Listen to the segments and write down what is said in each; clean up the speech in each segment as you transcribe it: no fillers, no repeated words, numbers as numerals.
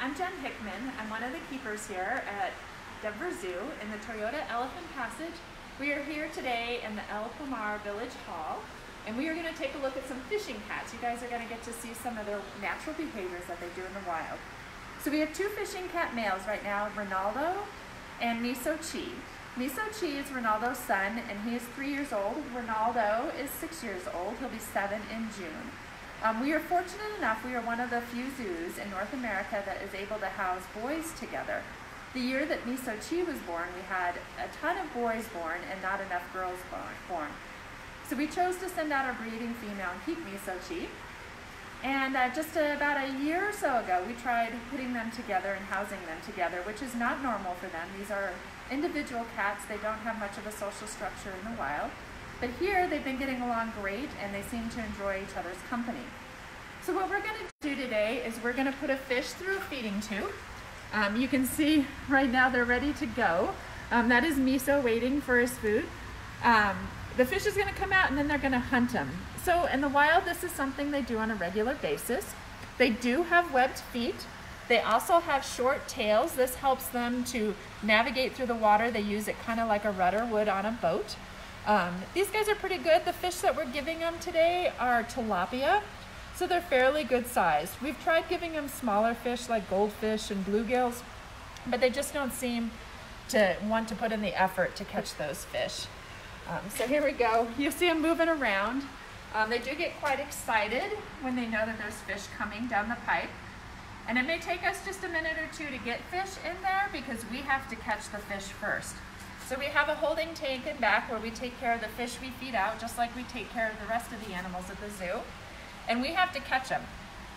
I'm Jen Hickman. I'm one of the keepers here at Denver Zoo in the Toyota Elephant Passage. We are here today in the Pomar Village Hall, and we are going to take a look at some fishing cats. You guys are going to get to see some of their natural behaviors that they do in the wild. So we have two fishing cat males right now, Ronaldo and Miso-Chi. Miso-Chi is Ronaldo's son, and he is 3 years old. Ronaldo is 6 years old. He'll be 7 in June. We are fortunate enough, we are one of the few zoos in North America that is able to house boys together. The year that Miso-Chi was born, we had a ton of boys born and not enough girls born. So we chose to send out a breeding female and keep Miso-Chi. And just about a year or so ago, we tried putting them together and housing them together, which is not normal for them. These are individual cats. They don't have much of a social structure in the wild. But here, they've been getting along great, and they seem to enjoy each other's company. So what we're going to do today is we're going to put a fish through a feeding tube. You can see right now they're ready to go. That is Miso waiting for his food. The fish is going to come out, and then they're going to hunt him. So in the wild, this is something they do on a regular basis. They do have webbed feet. They also have short tails. This helps them to navigate through the water. They use it kind of like a rudder would on a boat. These guys are pretty good. The fish that we're giving them today are tilapia, so they're fairly good size. We've tried giving them smaller fish like goldfish and bluegills, but they just don't seem to want to put in the effort to catch those fish. So here we go. You see them moving around. They do get quite excited when they know that there's fish coming down the pipe. And it may take us just a minute or two to get fish in there because we have to catch the fish first. So we have a holding tank in back where we take care of the fish we feed out, just like we take care of the rest of the animals at the zoo. And we have to catch them.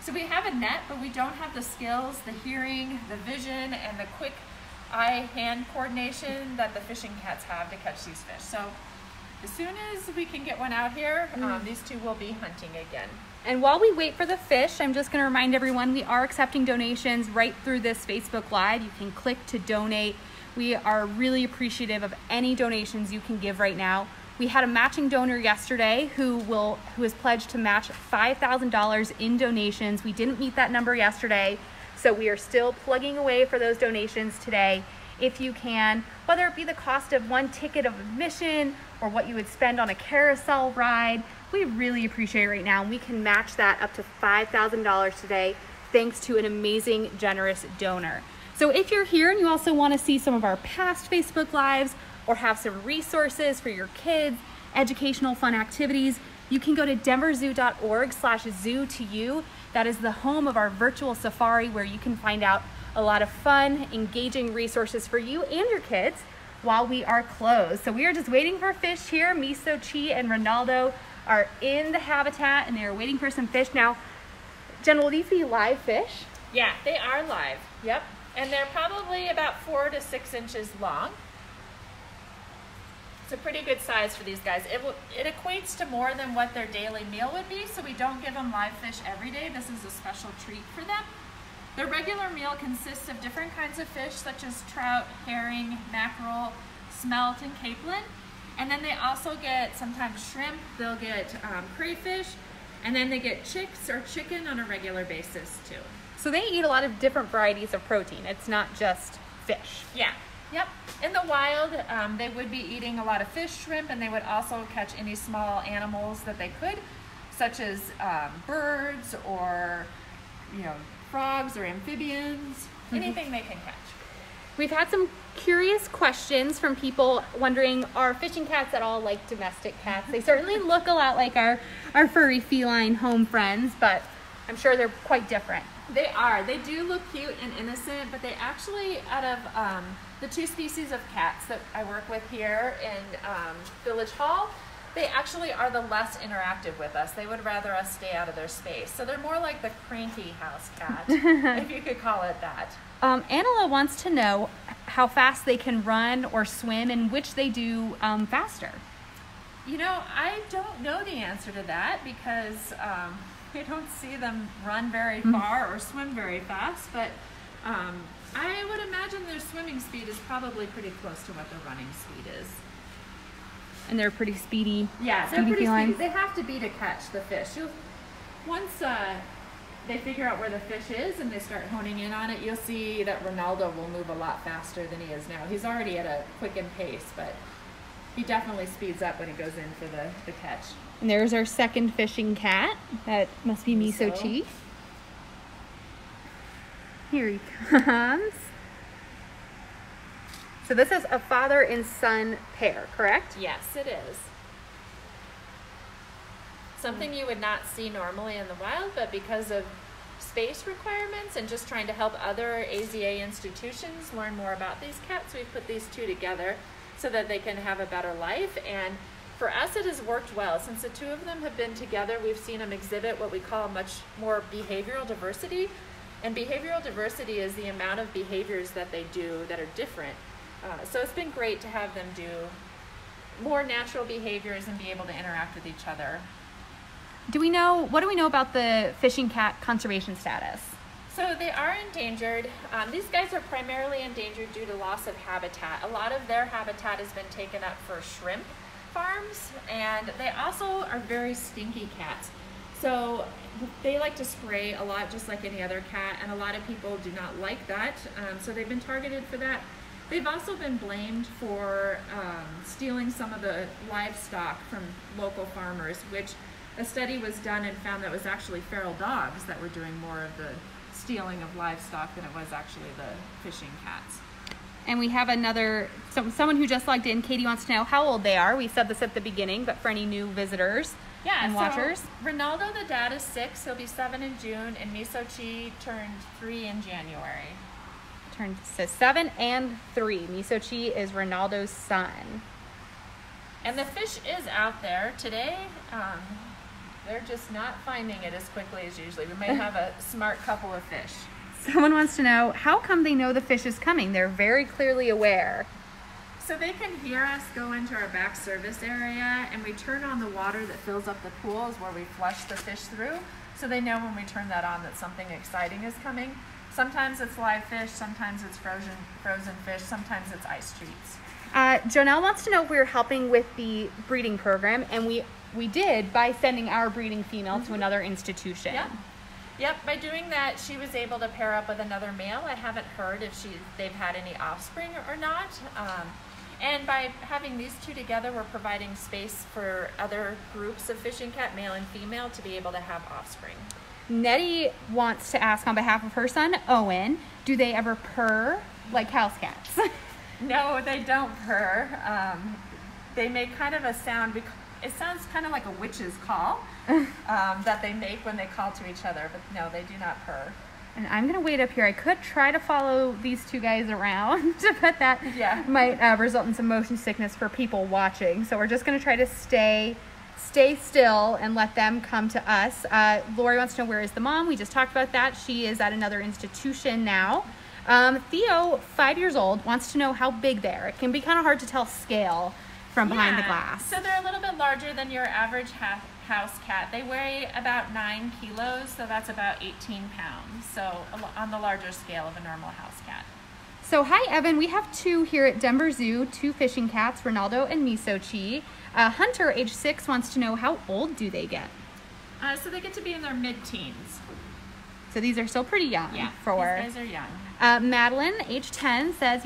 So we have a net, but we don't have the skills, the hearing, the vision, and the quick eye-hand coordination that the fishing cats have to catch these fish. So as soon as we can get one out here, these two will be hunting again. And while we wait for the fish, I'm just going to remind everyone we are accepting donations right through this Facebook Live. You can click to donate. We are really appreciative of any donations you can give right now. We had a matching donor yesterday who has pledged to match $5,000 in donations. We didn't meet that number yesterday, so we are still plugging away for those donations today. If you can, whether it be the cost of one ticket of admission or what you would spend on a carousel ride, we really appreciate it right now. We can match that up to $5,000 today thanks to an amazing, generous donor. So if you're here and you also want to see some of our past Facebook Lives or have some resources for your kids, educational fun activities, you can go to denverzoo.org/zoo2you. That is the home of our virtual safari where you can find out a lot of fun, engaging resources for you and your kids while we are closed. So we are just waiting for fish here. Miso-Chi and Ronaldo are in the habitat and they are waiting for some fish. Now, Jen, will these be live fish? Yeah, they are live. Yep. And they're probably about 4 to 6 inches long. It's a pretty good size for these guys. It equates to more than what their daily meal would be, so we don't give them live fish every day. This is a special treat for them. Their regular meal consists of different kinds of fish, such as trout, herring, mackerel, smelt, and capelin. And then they also get sometimes shrimp, they'll get crayfish, and then they get chicks or chicken on a regular basis too. So they eat a lot of different varieties of protein. It's not just fish. Yeah. Yep. In the wild, they would be eating a lot of fish, shrimp, and they would also catch any small animals that they could, such as birds or, frogs or amphibians, anything they can catch. We've had some curious questions from people wondering, are fishing cats at all like domestic cats? They certainly look a lot like our furry feline home friends, but I'm sure they're quite different. They are. They do look cute and innocent, but they actually, out of the two species of cats that I work with here in Village Hall, they actually are the less interactive with us. They would rather us stay out of their space. So they're more like the cranky house cat, if you could call it that. Anela wants to know how fast they can run or swim and which they do faster. I don't know the answer to that because I don't see them run very far or swim very fast, but I would imagine their swimming speed is probably pretty close to what their running speed is. And they're pretty speedy. Yeah, they're pretty speedy. They have to be to catch the fish. Once they figure out where the fish is and they start honing in on it, you'll see that Ronaldo will move a lot faster than he is now. He's already at a quickened pace, but he definitely speeds up when he goes in for the catch. And there's our second fishing cat. That must be Miso-Chi. Here he comes. So this is a father and son pair, correct? Yes, it is. Something you would not see normally in the wild, but because of space requirements and just trying to help other AZA institutions learn more about these cats, we put these two together so that they can have a better life. And for us, it has worked well. Since the two of them have been together, we've seen them exhibit what we call much more behavioral diversity. And behavioral diversity is the amount of behaviors that they do that are different. So it's been great to have them do more natural behaviors and be able to interact with each other. What do we know about the fishing cat conservation status? So they are endangered. These guys are primarily endangered due to loss of habitat. A lot of their habitat has been taken up for shrimp farms, and they also are very stinky cats. So they like to spray a lot, just like any other cat, and a lot of people do not like that. So they've been targeted for that. They've also been blamed for stealing some of the livestock from local farmers, which a study was done and found that it was actually feral dogs that were doing more of the stealing of livestock than it was actually the fishing cats. And we have someone who just logged in. Katie wants to know how old they are. We said this at the beginning, but for any new visitors and watchers. So Ronaldo, the dad, is 6. He'll be 7 in June, and Miso-Chi turned 3 in January. So 7 and 3. Miso-Chi is Ronaldo's son. And the fish is out there today. They're just not finding it as quickly as usually. We might have a smart couple of fish. Someone wants to know, how come they know the fish is coming? They're very clearly aware. So they can hear us go into our back service area, and we turn on the water that fills up the pools where we flush the fish through. So they know when we turn that on that something exciting is coming. Sometimes it's live fish, sometimes it's frozen fish, sometimes it's ice treats. Jonelle wants to know if we were helping with the breeding program, and we did by sending our breeding female to another institution. Yep, by doing that, she was able to pair up with another male. I haven't heard if they've had any offspring or not. And by having these two together, we're providing space for other groups of fishing cat, male and female, to be able to have offspring. Nettie wants to ask on behalf of her son, Owen, do they ever purr like house cats? No, they don't purr. They make kind of a sound, it sounds kind of like a witch's call that they make when they call to each other, but no, they do not purr. And I'm going to wait up here. I could try to follow these two guys around, but that might result in some motion sickness for people watching. So we're just going to try to stay still and let them come to us. Lori wants to know, where is the mom? We just talked about that. She is at another institution now. Theo, 5 years old, wants to know how big they are. It can be kind of hard to tell scale from behind the glass. So they're a little bit larger than your average house cat. They weigh about 9 kilos, so that's about 18 pounds. So on the larger scale of a normal house cat. So hi, Evan. We have two here at Denver Zoo, 2 fishing cats, Ronaldo and Miso-Chi. Hunter, age 6, wants to know, how old do they get? So they get to be in their mid-teens. So these are still pretty young. Yeah, these guys are young. Madeline, age 10, says,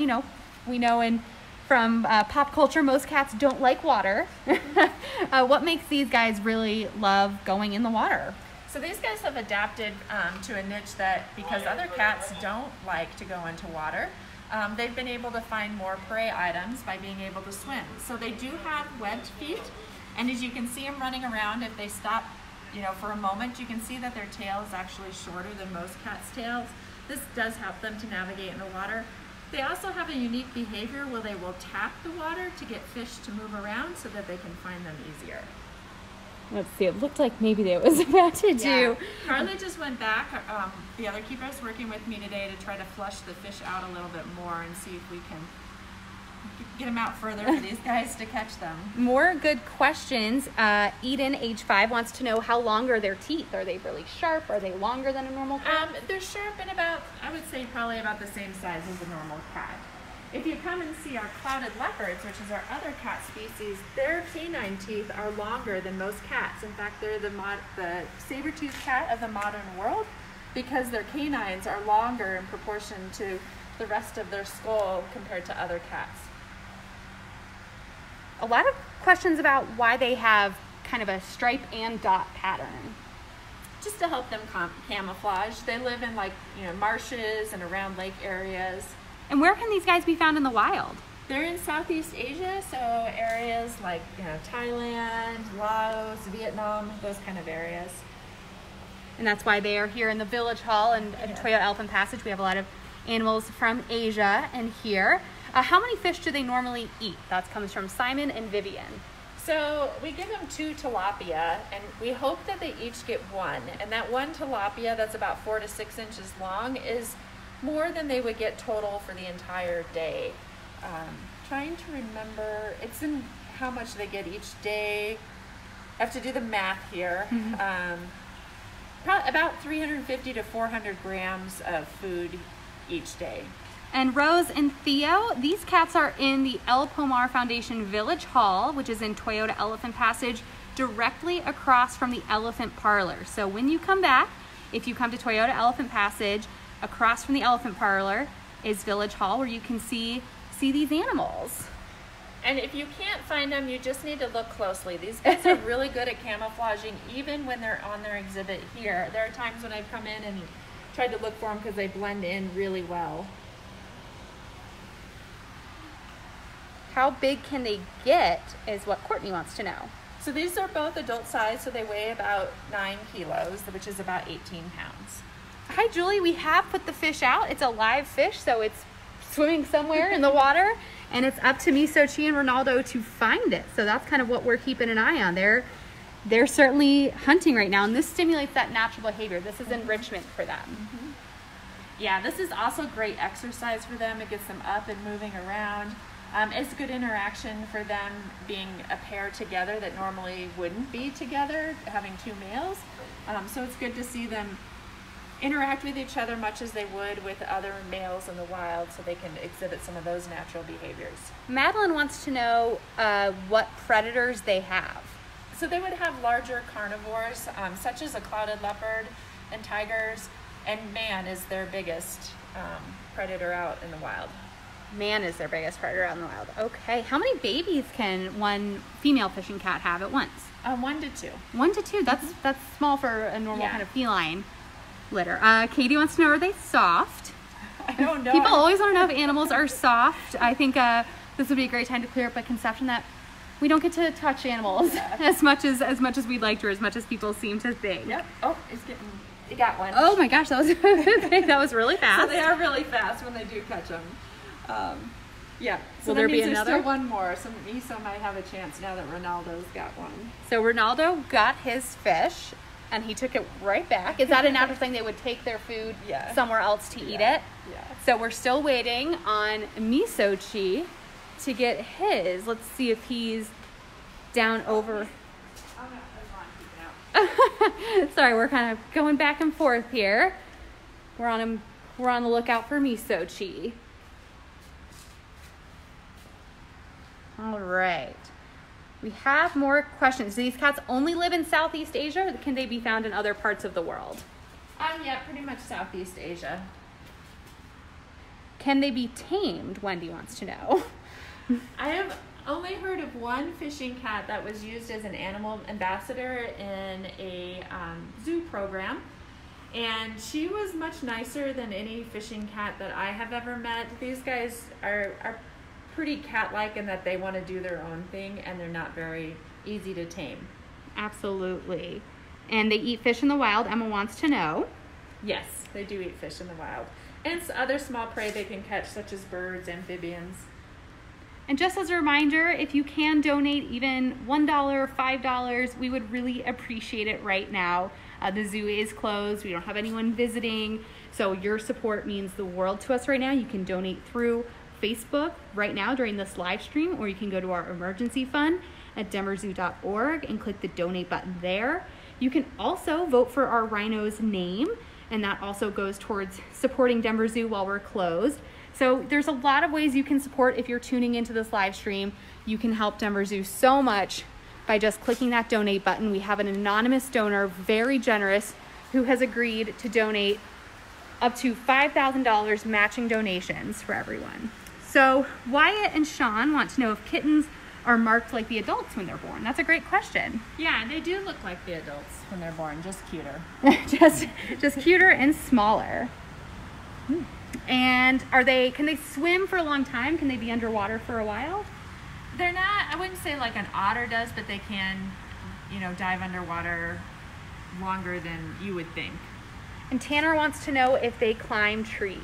we know from pop culture, most cats don't like water. What makes these guys really love going in the water? So these guys have adapted to a niche that, because other cats don't like to go into water, they've been able to find more prey items by being able to swim. So they do have webbed feet, and as you can see them running around, if they stop for a moment, you can see that their tail is actually shorter than most cats' tails. This does help them to navigate in the water. They also have a unique behavior where they will tap the water to get fish to move around so that they can find them easier. Let's see, it looked like maybe they was about to do. Carly just went back. The other keeper is working with me today to try to flush the fish out a little bit more and see if we can get them out further for these guys to catch them. More good questions. Eden, age 5, wants to know, how long are their teeth? Are they really sharp? Are they longer than a normal cat? They're sharp and about, I would say, probably about the same size as a normal cat. If you come and see our clouded leopards, which is our other cat species, their canine teeth are longer than most cats. In fact, they're the saber-toothed cat of the modern world. because their canines are longer in proportion to the rest of their skull compared to other cats. A lot of questions about why they have kind of a stripe and dot pattern. Just to help them camouflage. They live in marshes and around lake areas. And where can these guys be found in the wild? They're in Southeast Asia, so areas like Thailand, Laos, Vietnam, those kind of areas. And that's why they are here in the Village Hall and Toyota Elephant Passage. We have a lot of animals from Asia and here. How many fish do they normally eat? That comes from Simon and Vivian. So we give them 2 tilapia, and we hope that they each get 1. And that 1 tilapia that's about 4 to 6 inches long is more than they would get total for the entire day. Trying to remember, it's in how much they get each day. I have to do the math here. About 350 to 400 grams of food each day. And Rose and Theo, these cats are in the Pomar Foundation Village Hall, which is in Toyota Elephant Passage, directly across from the Elephant Parlor. So when you come back, if you come to Toyota Elephant Passage, across from the Elephant Parlor is Village Hall, where you can see these animals. And if you can't find them, you just need to look closely. These guys are really good at camouflaging, even when they're on their exhibit here. There are times when I've come in and tried to look for them because they blend in really well. How big can they get is what Courtney wants to know. So these are both adult size, so they weigh about 9 kilos, which is about 18 pounds. Hi, Julie. We have put the fish out. It's a live fish, so it's swimming somewhere in the water, and it's up to Miso-Chi and Ronaldo to find it. So that's kind of what we're keeping an eye on. They're certainly hunting right now, and this stimulates that natural behavior. This is enrichment for them. Yeah, this is also great exercise for them. It gets them up and moving around. It's good interaction for them being a pair together that normally wouldn't be together, having 2 males. So it's good to see them interact with each other much as they would with other males in the wild, so they can exhibit some of those natural behaviors. Madeline wants to know what predators they have. So they would have larger carnivores, such as a clouded leopard and tigers, and man is their biggest predator out in the wild. Man is their biggest predator out in the wild. Okay, how many babies can one female fishing cat have at once? 1 to 2. 1 to 2. That's small for a normal kind of feline litter. Katie wants to know, are they soft? I don't know. People always want to know if animals are soft. I think this would be a great time to clear up a conception that we don't get to touch animals as much as we'd like to, or as much as people seem to think. Yep. Oh, it got one. Oh my gosh, that was really fast. So they are really fast when they do catch them. Yeah. So will there be another? There's still 1 more. So Miso might have a chance now that Ronaldo's got 1. So Ronaldo got his fish, and he took it right back. Is that a natural thing? They would take their food somewhere else to eat it? Yeah. So we're still waiting on Miso-Chi to get his. Let's see if he's down over. Sorry, we're kind of going back and forth here. We're on the lookout for Miso-Chi. All right. We have more questions. Do these cats only live in Southeast Asia, or can they be found in other parts of the world? Yeah, pretty much Southeast Asia. Can they be tamed? Wendy wants to know. I have only heard of 1 fishing cat that was used as an animal ambassador in a zoo program. And she was much nicer than any fishing cat that I have ever met. These guys are pretty cat-like in that they want to do their own thing, and they're not very easy to tame. Absolutely. And they eat fish in the wild, Emma wants to know. Yes, they do eat fish in the wild. And other small prey they can catch, such as birds, amphibians. And just as a reminder, if you can donate even $1, $5, we would really appreciate it right now. The zoo is closed. We don't have anyone visiting. So your support means the world to us right now. You can donate through Facebook right now during this live stream, or you can go to our emergency fund at denverzoo.org and click the donate button there. You can also vote for our rhino's name, and that also goes towards supporting Denver Zoo while we're closed. So there's a lot of ways you can support if you're tuning into this live stream. You can help Denver Zoo so much by just clicking that donate button. We have an anonymous donor, very generous, who has agreed to donate up to $5,000 matching donations for everyone. So Wyatt and Sean want to know if kittens are marked like the adults when they're born. That's a great question. Yeah, and they do look like the adults when they're born, just cuter. just cuter and smaller. And can they swim for a long time? Can they be underwater for a while? They're not, I wouldn't say like an otter does, but they can, dive underwater longer than you would think. And Tanner wants to know if they climb trees.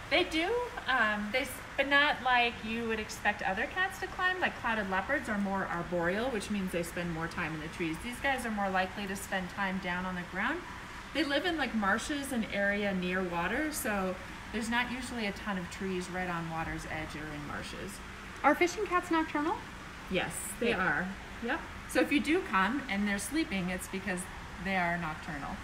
They do, but not like you would expect other cats to climb. Like clouded leopards are more arboreal, which means they spend more time in the trees. These guys are more likely to spend time down on the ground. They live in like marshes and area near water, so there's not usually a ton of trees right on water's edge or in marshes. Are fishing cats nocturnal? Yes, they are. Yep. So if you do come and they're sleeping, it's because they are nocturnal.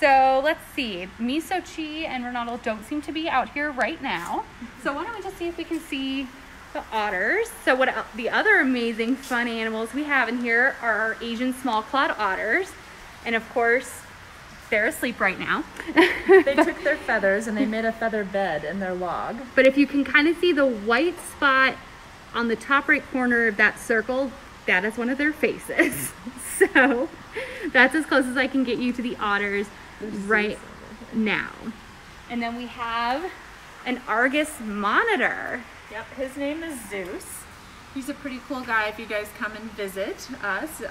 So let's see. Miso-Chi and Ronaldo don't seem to be out here right now. So why don't we just see if we can see the otters. So the other amazing fun animals we have in here are our Asian small-clawed otters. And of course, they're asleep right now. They took their feathers and they made a feather bed in their log. But if you can kind of see the white spot on the top right corner of that circle, that is one of their faces. So that's as close as I can get you to the otters right now. And then we have an Argus monitor. Yep, his name is Zeus. He's a pretty cool guy if you guys come and visit us.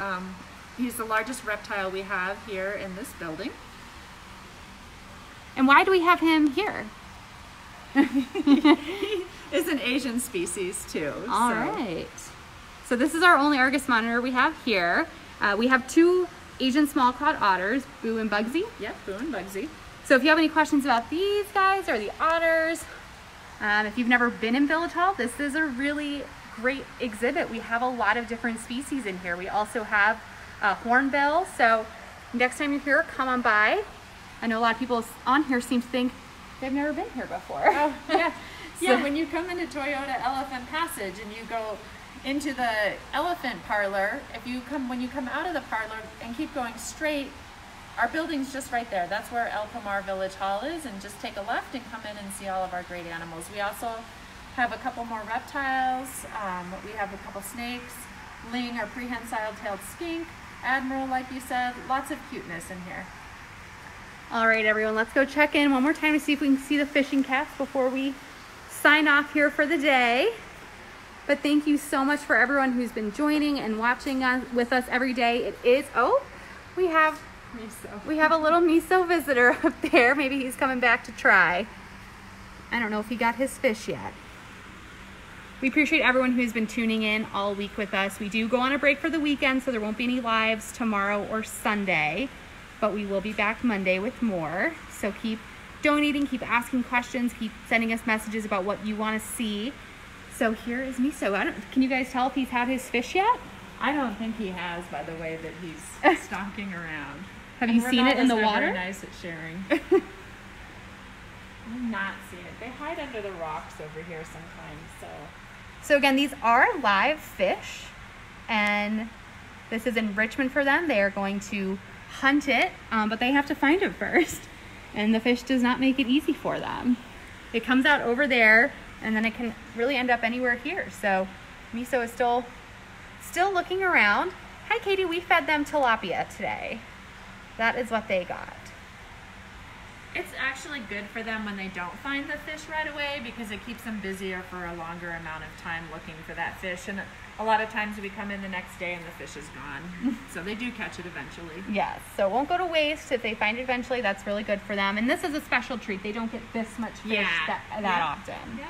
He's the largest reptile we have here in this building. And why do we have him here? He is an Asian species too. All right. So this is our only Argus monitor we have here. We have two Asian small-clawed otters, Boo and Bugsy. Yep, Boo and Bugsy. So if you have any questions about these guys or the otters, if you've never been in Village Hall, this is a really great exhibit. We have a lot of different species in here. We also have hornbill. So next time you're here, come on by. I know a lot of people on here seem to think they've never been here before. Oh, yeah. Yeah, when you come into Toyota Elephant Passage and you go into the elephant parlor, when you come out of the parlor and keep going straight, our building's just right there. That's where El Pomar Village Hall is, and just take a left and come in and see all of our great animals. We also have a couple more reptiles. We have a couple snakes, Ling, our prehensile-tailed skink, Admiral, like you said, lots of cuteness in here. All right, everyone, let's go check in one more time to see if we can see the fishing cats before we sign off here for the day. But thank you so much for everyone who's been joining and watching with us every day. We have Miso. We have a little Miso visitor up there. Maybe he's coming back to try. I don't know if he got his fish yet. We appreciate everyone who's been tuning in all week with us. We do go on a break for the weekend, so there won't be any lives tomorrow or Sunday, but we will be back Monday with more. So keep donating, keep asking questions, keep sending us messages about what you want to see. So here is Miso. Can you guys tell if he's had his fish yet? I don't think he has, by the way that he's stalking around. Have you seen it in the water? Very nice at sharing. I've not seen it. They hide under the rocks over here sometimes. So again, these are live fish, and this is enrichment for them. They are going to hunt it, but they have to find it first, and the fish does not make it easy for them. It comes out over there, and then it can really end up anywhere here. So Miso is still looking around. Hi, Katie. We fed them tilapia today. That is what they got. It's actually good for them when they don't find the fish right away, because it keeps them busier for a longer amount of time looking for that fish. And a lot of times we come in the next day and the fish is gone. So they do catch it eventually. Yes, so it won't go to waste. If they find it eventually, that's really good for them. And this is a special treat. They don't get this much fish that often. Yep.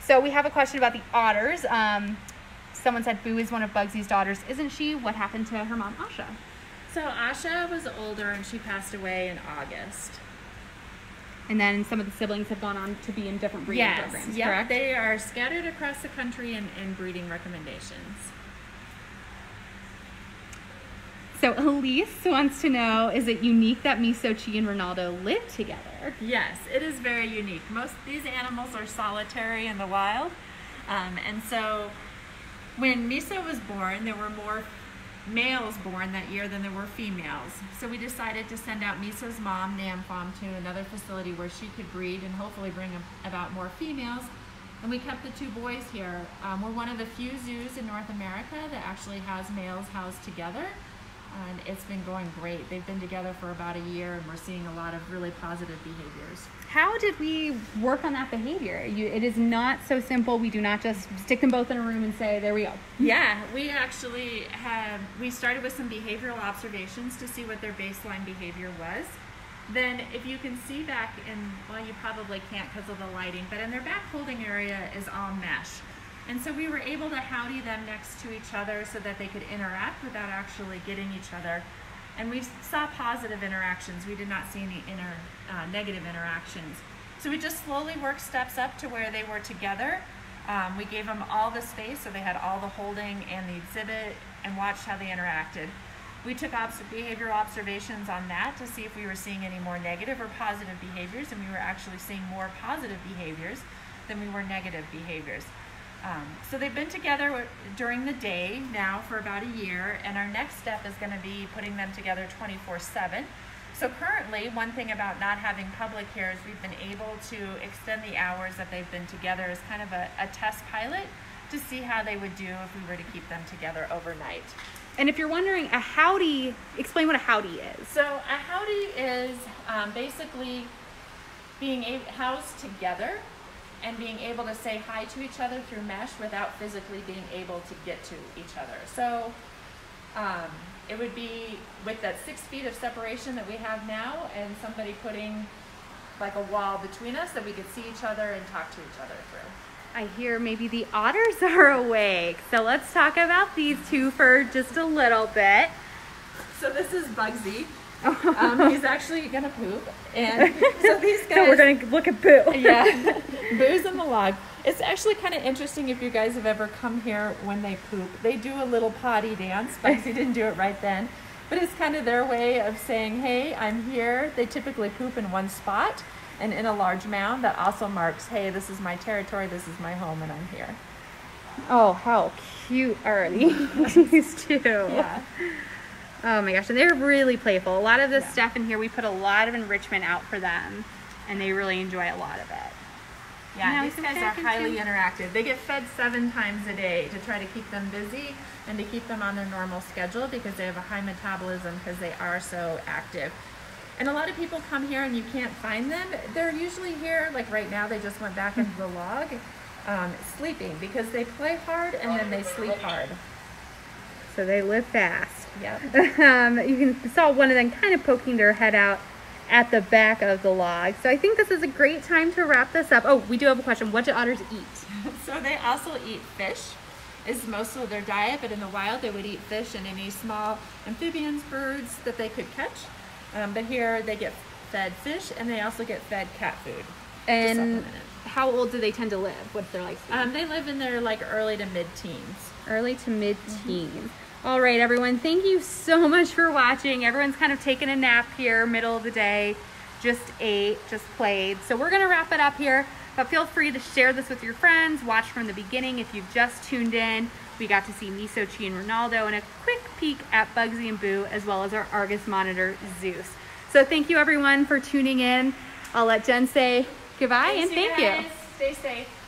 So we have a question about the otters. Someone said Boo is one of Bugsy's daughters, isn't she? What happened to her mom, Asha? So Asha was older and she passed away in August. And then some of the siblings have gone on to be in different breeding programs, correct? They are scattered across the country in breeding recommendations. So Elise wants to know, is it unique that Miso-Chi and Ronaldo live together? Yes, it is very unique. These animals are solitary in the wild. And so when Miso was born, there were more males born that year than there were females. So we decided to send out Miso's mom, Namfam, to another facility where she could breed and hopefully bring about more females. And we kept the 2 boys here. We're one of the few zoos in North America that actually has males housed together. And it's been going great. They've been together for about a year and we're seeing a lot of really positive behaviors. How did we work on that behavior? It is not so simple. We do not just stick them both in a room and say, there we go. Yeah, we actually we started with some behavioral observations to see what their baseline behavior was. Then if you can see back in, well, you probably can't because of the lighting, but in their back holding area is all mesh. And so we were able to howdy them next to each other so that they could interact without actually getting each other. And we saw positive interactions. We did not see any negative interactions. So we just slowly worked steps up to where they were together. We gave them all the space, so they had all the holding and the exhibit, and watched how they interacted. We took behavioral observations on that to see if we were seeing any more negative or positive behaviors, and we were actually seeing more positive behaviors than we were negative behaviors. So they've been together during the day now for about a year, and our next step is going to be putting them together 24/7. So currently, one thing about not having public here is we've been able to extend the hours that they've been together as kind of a test pilot to see how they would do if we were to keep them together overnight. And if you're wondering, a howdy, explain what a howdy is. So a howdy is basically being housed together and being able to say hi to each other through mesh without physically being able to get to each other. So it would be with that 6 feet of separation that we have now, and somebody putting like a wall between us that we could see each other and talk to each other through. I hear maybe the otters are awake. So let's talk about these 2 for just a little bit. So this is Bugsy. He's actually gonna poop, and so these guys. So we're gonna look at Boo. Yeah, Boo's in the log. It's actually kind of interesting if you guys have ever come here when they poop. They do a little potty dance. Bugsy didn't do it right then, but it's kind of their way of saying, "Hey, I'm here." They typically poop in one spot and in a large mound that also marks, "Hey, this is my territory. This is my home, and I'm here." Oh, how cute are these 2? Yeah. Oh my gosh, and they're really playful. A lot of this stuff in here, we put a lot of enrichment out for them, and they really enjoy a lot of it. Yeah, these guys are highly interactive. They get fed 7 times a day to try to keep them busy and to keep them on their normal schedule because they have a high metabolism because they are so active. And a lot of people come here and you can't find them. They're usually here, like right now, they just went back into the log, sleeping because they play hard and then they sleep hard. So they live fast. Yep. You saw one of them kind of poking their head out at the back of the log. So I think this is a great time to wrap this up. Oh, we do have a question. What do otters eat? So they also eat fish. Is most of their diet, but in the wild they would eat fish and any small amphibians, birds that they could catch. But here they get fed fish and they also get fed cat food. And how old do they tend to live? What's their lifespan? They live in their like early to mid-teens. Early to mid-teens. All right, everyone, thank you so much for watching. Everyone's kind of taking a nap here, middle of the day, just ate, just played. So we're gonna wrap it up here, but feel free to share this with your friends, watch from the beginning if you've just tuned in. We got to see Miso-Chi and Ronaldo and a quick peek at Bugsy and Boo, as well as our Argus monitor, Zeus. So thank you everyone for tuning in. I'll let Jen say goodbye and thank you. Stay safe.